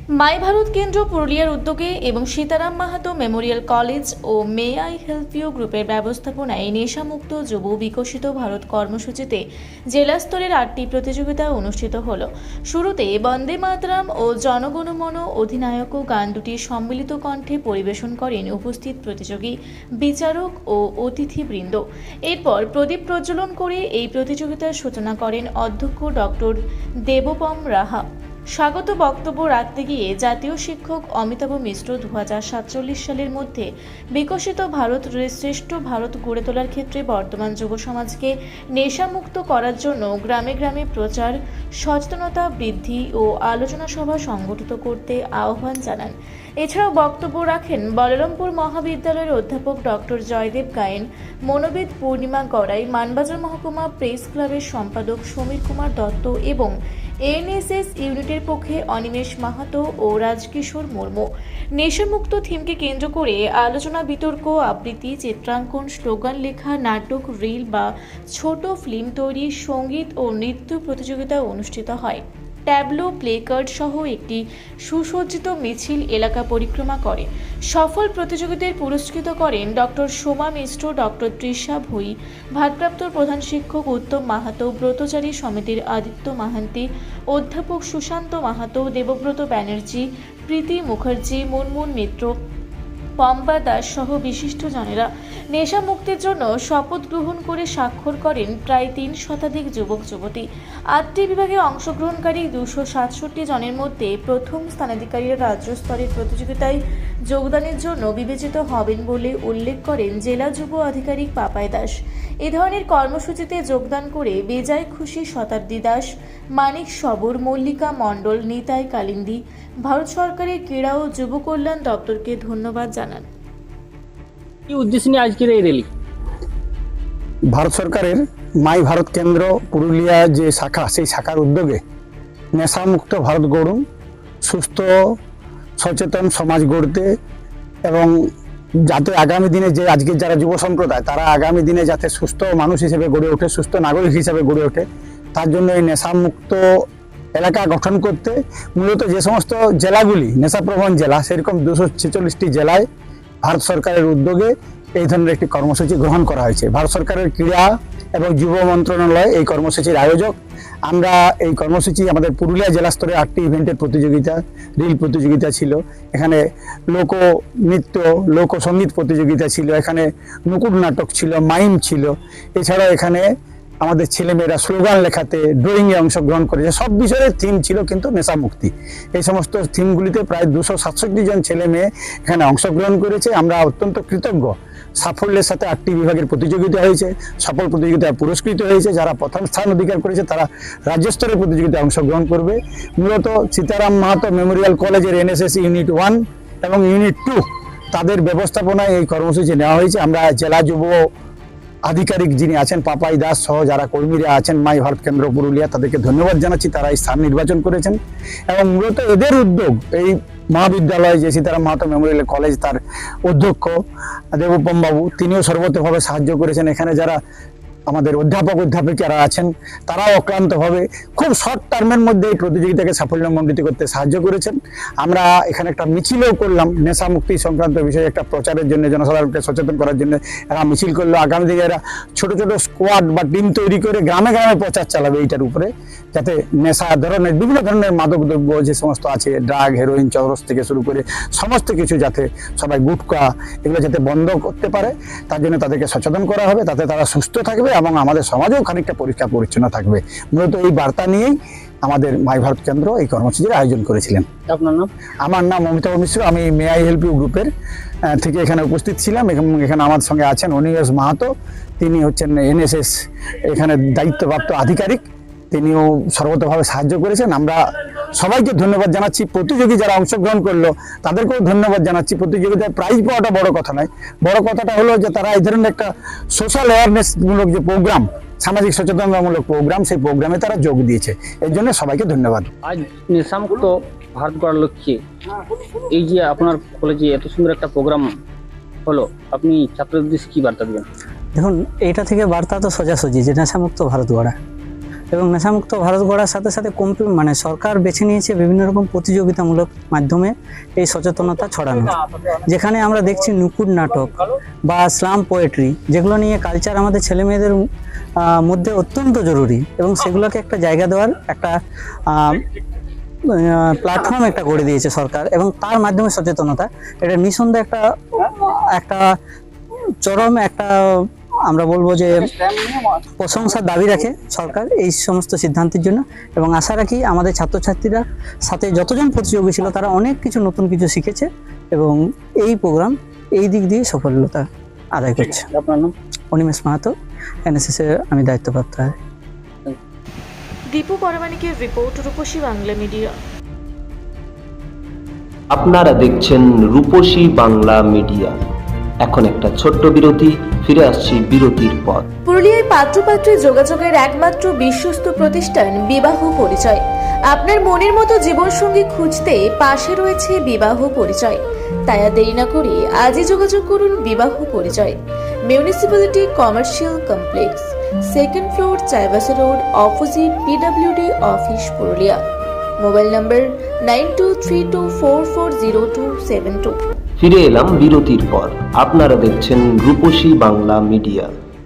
মাই ভারত কেন্দ্র পুরুলিয়ার উদ্যোগে এবং সীতারাম মাহাতো মেমোরিয়াল কলেজ ও মে আই হেল্প ইউ গ্রুপের ব্যবস্থাপনায় নেশামুক্ত যুব বিকশিত ভারত কর্মসূচিতে জেলা স্তরের 8টি প্রতিযোগিতা অনুষ্ঠিত হল। শুরুতে বন্দে মাতরম ও জনগণমন অধিনায়ক গান দুটি সম্মিলিত কণ্ঠে পরিবেশন করেন উপস্থিত প্রতিযোগী, বিচারক ও অতিথিবৃন্দ। এরপর প্রদীপ প্রজ্বলন করে এই প্রতিযোগিতার সূচনা করেন অধ্যক্ষ ডক্টর দেবপম রাহা। স্বাগত বক্তব্য রাখতে গিয়ে জাতীয় শিক্ষক অমিতাভ মিশ্র 2047 সালের মধ্যে বিকশিত ভারত শ্রেষ্ঠ ভারত গড়ে তোলার ক্ষেত্রে বর্তমান যুব সমাজকে নেশামুক্ত করার জন্য গ্রামে গ্রামে প্রচার, সচেতনতা বৃদ্ধি ও আলোচনা সভা সংগঠিত করতে আহ্বান জানান। এছাড়াও বক্তব্য রাখেন বলরামপুর মহাবিদ্যালয়ের অধ্যাপক ডক্টর জয়দেব গায়েন, মনোবিদ পূর্ণিমা গড়াই, মানবাজার মহকুমা প্রেস ক্লাবের সম্পাদক সমীর কুমার দত্ত এবং এনএসএস ইউনিটের পক্ষে অনিমেষ মাহাতো ও রাজকিশোর মুর্মু। নেশামুক্ত থিমকে কেন্দ্র করে আলোচনা, বিতর্ক, আবৃত্তি, চিত্রাঙ্কন, স্লোগান লেখা, নাটক, রিল বা ছোট ফিল্ম তৈরি, সঙ্গীত ও নৃত্য প্রতিযোগিতা অনুষ্ঠিত হয়। ট্যাবলো, প্লেকার্ড সহ একটি সুসজ্জিত মিছিল এলাকা পরিক্রমা করে। সফল প্রতিযোগীদের পুরস্কৃত করেন ডক্টর সোমা মিশ্র, ডক্টর তৃষা ভুই, ভারপ্রাপ্ত প্রধান শিক্ষক উত্তম মাহাতো, ব্রতচারী সমিতির আদিত্য মাহান্তি, অধ্যাপক সুশান্ত মাহাতো, দেবব্রত ব্যানার্জি, প্রীতি মুখার্জি, মুনমুন মিত্র, পম্পা দাস সহ বিশিষ্ট জনেরা। নেশা মুক্তির জন্য শপথ গ্রহণ করে স্বাক্ষর করেন প্রায় 3 শতাধিক যুবক যুবতী। 8টি বিভাগে অংশগ্রহণকারী 267 জনের মধ্যে প্রথম স্থানাধিকারীরা রাজ্য স্তরের প্রতিযোগিতায় যোগদানের জন্য বিবেচিত হবেন বলে উল্লেখ করেন জেলা যুব আধিকারিক পাপাই দাস। এ ধরনের কর্মসূচিতে যোগদান করে বেজায় খুশি শতাব্দী দাস, মানিক সবর, মল্লিকা মণ্ডল, নিতাই কালিন্দী ভারত সরকারের ক্রীড়া ও যুব কল্যাণ দপ্তরকে ধন্যবাদ জানান। কি উদ্দেশ্য নিয়ে আজকের এই র্যালি? ভারত সরকারের মাই ভারত কেন্দ্র পুরুলিয়া যে শাখা, সেই শাখার উদ্যোগে নেশামুক্ত ভারত গড়ুন, সুস্থ সচেতন সমাজ গড়তে এবং যাতে আগামী দিনে যে আজকের যারা যুব সম্প্রদায় তারা আগামী দিনে যাতে সুস্থ মানুষ হিসেবে গড়ে ওঠে, সুস্থ নাগরিক হিসেবে গড়ে ওঠে, তার জন্য এই নেশামুক্ত এলাকা গঠন করতে মূলত যে সমস্ত জেলাগুলি নেশাপ্রবণ জেলা, সেরকম 246টি জেলায় ভারত সরকারের উদ্যোগে এই ধরনের একটি কর্মসূচি গ্রহণ করা হয়েছে। ভারত সরকারের ক্রীড়া এবং যুব মন্ত্রণালয় এই কর্মসূচির আয়োজক। আমরা এই কর্মসূচি আমাদের পুরুলিয়া জেলা স্তরে 8টি ইভেন্টের প্রতিযোগিতা, রিল প্রতিযোগিতা ছিল, এখানে লোকনৃত্য, লোকসঙ্গীত প্রতিযোগিতা ছিল, এখানে নুকুর নাটক ছিল, মাইম ছিল, এছাড়াও এখানে আমাদের ছেলেমেয়েরা স্লোগান লেখাতে, ড্রয়িংয়ে অংশগ্রহণ করেছে। সব বিষয়ের থিম ছিল কিন্তু নেশামুক্তি। এই সমস্ত থিমগুলিতে প্রায় 267 জন ছেলে মেয়ে এখানে অংশগ্রহণ করেছে। আমরা অত্যন্ত কৃতজ্ঞ। সাফল্যের সাথে 8টি বিভাগের প্রতিযোগিতা হয়েছে, সফল প্রতিযোগিতায় পুরস্কৃত হয়েছে। যারা প্রথম স্থান অধিকার করেছে তারা রাজ্য স্তরের প্রতিযোগিতায় অংশগ্রহণ করবে। মূলত সীতারাম মাহাতো মেমোরিয়াল কলেজের এনএসএস ইউনিট 1 এবং ইউনিট 2 তাদের ব্যবস্থাপনায় এই কর্মসূচি নেওয়া হয়েছে। আমরা জেলা যুব আধিকারিক যিনি আছেন পাপাই দাস সহ যারা কর্মীরা আছেন মাই ভারত কেন্দ্র পুরুলিয়া, তাদেরকে ধন্যবাদ জানাচ্ছি। তারা এই স্থান নির্বাচন করেছেন এবং মূলত এদের উদ্যোগ, এই মহাবিদ্যালয় যে সীতারাম মাহাতো মেমোরিয়াল কলেজ, তার অধ্যক্ষ দেবপম বাবু তিনিও সর্বতভাবে সাহায্য করেছেন। এখানে যারা আমাদের অধ্যাপক অধ্যাপিকারা আছেন তারাও অক্লান্তভাবে খুব শর্ট টার্মের মধ্যে এই প্রতিযোগিতাকে সাফল্যমণ্ডিত করতে সাহায্য করেছেন। আমরা এখানে একটা মিছিলও করলাম নেশা মুক্তি সংক্রান্ত বিষয়ে, একটা প্রচারের জন্য, জনসাধারণকে সচেতন করার জন্য একটা মিছিল করলো। আগামী দিনে এরা ছোট ছোট স্কোয়াড বা টিম তৈরি করে গ্রামে গ্রামে প্রচার চালাবে এইটার উপরে, যাতে নেশা ধরনের বিভিন্ন ধরনের মাদক দ্রব্য যে সমস্ত আছে, ড্রাগ, হেরোইন, চরস থেকে শুরু করে সমস্ত কিছু, যাতে সবাই গুটকা এগুলো যাতে বন্ধ করতে পারে, তার জন্য তাদেরকে সচেতন করা হবে, তাতে তারা সুস্থ থাকবে এবং আমাদের সমাজেও খানিকটা পরিষ্কার পরিচ্ছন্ন থাকবে। মূলত এই বার্তা নিয়েই আমাদের মাই ভারত কেন্দ্র এই কর্মসূচির আয়োজন করেছিলেন। আপনার নাম? আমার নাম অমিতাভ মিশ্র। আমি মে আই হেল্প ইউ গ্রুপের থেকে এখানে উপস্থিত ছিলাম এবং এখানে আমার সঙ্গে আছেন অনিমেষ মাহাতো, তিনি হচ্ছেন এনএসএস এখানে দায়িত্বপ্রাপ্ত আধিকারিক, তিনিও সর্বতভাবে সাহায্য করেছেন। আমরা সবাইকে ধন্যবাদ জানাচ্ছি। প্রতিযোগী যারা অংশগ্রহণ করলো তাদেরকেও ধন্যবাদ জানাচ্ছি। প্রতিযোগিতায় প্রাইজ পাওয়াটা বড় কথা নয়, বড় কথাটা হলো যে তারা এই ধরনের একটা সোশ্যাল অ্যাওয়ারনেসমূলক যে প্রোগ্রাম, সামাজিক সচেতনতামূলক প্রোগ্রাম, সেই প্রোগ্রামে তারা যোগ দিয়েছে। এর জন্য সবাইকে ধন্যবাদ। আজ নেশামুক্ত ভারত গড়ার লক্ষ্যে এই যে আপনার কলেজে এত সুন্দর একটা প্রোগ্রাম হলো, আপনি ছাত্রদের উদ্দেশ্যে কি বার্তা দেবেন? দেখুন, এটা থেকে বার্তা তো সোজাসুজি যে নেশামুক্ত ভারত গড়া। এবং নেশামুক্ত ভারত গড়ার সাথে সাথে মানে সরকার বেছে নিয়েছে বিভিন্ন রকম প্রতিযোগিতামূলক মাধ্যমে এই সচেতনতা ছড়ানো, যেখানে আমরা দেখছি নুপুর নাটক বা স্লাম পোয়েট্রি, যেগুলো নিয়ে কালচার আমাদের ছেলে মেয়েদের মধ্যে অত্যন্ত জরুরি, এবং সেগুলোকে একটা জায়গা দেওয়ার একটা প্ল্যাটফর্ম একটা করে দিয়েছে সরকার, এবং তার মাধ্যমে সচেতনতা, এটা নিঃসন্দেহে একটা চরম একটা আমরা বলবো যে প্রশংসার দাবি রাখে সরকার এই সমস্ত সিদ্ধান্তের জন্য। এবং আশা রাখি আমাদের ছাত্রছাত্রীরা সাথে যতজন প্রতিযোগী ছিল তারা অনেক কিছু নতুন কিছু শিখেছে, এবং এই প্রোগ্রাম এই দিক দিয়ে সফলতা আদায় করছে। আপনার নাম? অনিমেষ মাহাতো, এনএসএস এর আমি দায়িত্বপ্রাপ্ত। দীপু পরমাণিকের রিপোর্ট, রূপসী বাংলা মিডিয়া। আপনারা দেখছেন রূপসী বাংলা মিডিয়া। এখন একটা ছোট্ট বিরতি, ফিরে আসছি বিরতির পর। পুরুলিয়ায় পাত্রপাত্রী যোগাযোগের একমাত্র বিশ্বস্ত প্রতিষ্ঠান বিবাহ পরিচয়। আপনার মনের মতো জীবনসঙ্গী খুঁজতে পাশে রয়েছে বিবাহ পরিচয়। তাই আর দেরি না করে আজই যোগাযোগ করুন বিবাহ পরিচয়। Municipality commercial complex, 2nd floor, Chaibasa road, opposite PWD office, Purulia. Mobile নম্বর 9232440272। ফিরে এলাম বিরতির পর। আপনারা দেখছেন রূপসী বাংলা মিডিয়া।